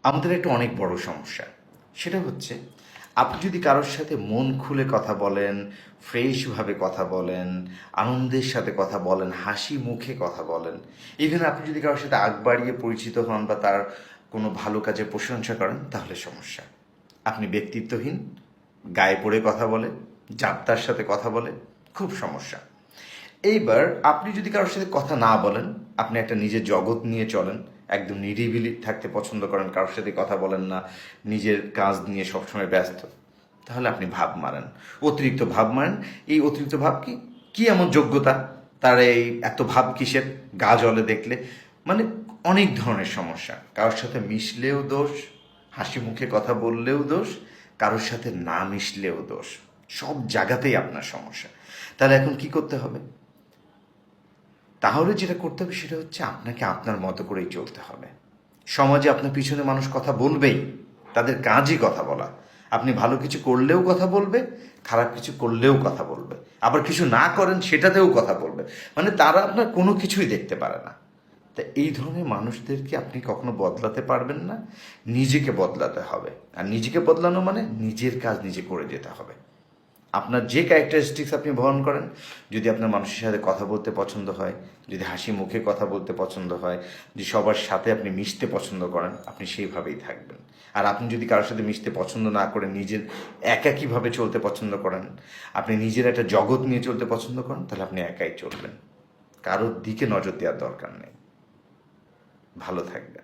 আমাদের একটা অনেক বড় সমস্যা। সেটা হচ্ছে আপনি যদি কারোর সাথে মন খুলে কথা বলেন, ফ্রেশভাবে কথা বলেন, আনন্দের সাথে কথা বলেন, হাসি মুখে কথা বলেন, ইভেন আপনি যদি কারোর সাথে আগ বাড়িয়ে পরিচিত হন বা তার কোনো ভালো কাজের প্রশংসা করেন, তাহলে সমস্যা। আপনি ব্যক্তিত্বহীন, গায়ে পড়ে কথা বলে, যাত্রার সাথে কথা বলে, খুব সমস্যা। এইবার আপনি যদি কারোর সাথে কথা না বলেন, আপনি একটা নিজের জগৎ নিয়ে চলেন, একদম নিরিবিলি থাকতে পছন্দ করেন, কারোর সাথে কথা বলেন না, নিজের কাজ নিয়ে সবসময় ব্যস্ত, তাহলে আপনি ভাব মারেন, অতিরিক্ত ভাব মারেন। এই অতিরিক্ত ভাব কি, কি এমন যোগ্যতা তার, এই এত ভাব কিসের, গা জ্বলে দেখলে, মানে অনেক ধরনের সমস্যা। কারোর সাথে মিশলেও দোষ, হাসি মুখে কথা বললেও দোষ, কারোর সাথে না মিশলেও দোষ, সব জায়গাতেই আপনার সমস্যা। তাহলে এখন কি করতে হবে? তাহলে যেটা করতে হবে সেটা হচ্ছে আপনাকে আপনার মতো করেই চলতে হবে। সমাজে আপনার পিছনে মানুষ কথা বলবেই, তাদের কাজই কথা বলা। আপনি ভালো কিছু করলেও কথা বলবে, খারাপ কিছু করলেও কথা বলবে, আবার কিছু না করেন সেটাতেও কথা বলবে। মানে তারা আপনার কোনো কিছুই দেখতে পারে না। তা এই ধরনের মানুষদেরকে আপনি কখনো বদলাতে পারবেন না। নিজেকে বদলাতে হবে, আর নিজেকে বদলানো মানে নিজের কাজ নিজে করে যেতে হবে। আপনার যে ক্যারেক্টারিস্টিক্স আপনি বহন করেন, যদি আপনার মানুষের সাথে কথা বলতে পছন্দ হয়, যদি হাসি মুখে কথা বলতে পছন্দ হয়, যদি সবার সাথে আপনি মিশতে পছন্দ করেন, আপনি সেইভাবেই থাকবেন। আর আপনি যদি কারোর সাথে মিশতে পছন্দ না করে নিজের একাকীভাবে চলতে পছন্দ করেন, আপনি নিজের একটা জগৎ নিয়ে চলতে পছন্দ করেন, তাহলে আপনি একাই চলবেন। কারোর দিকে নজর দেওয়ার দরকার নেই। ভালো থাকবেন।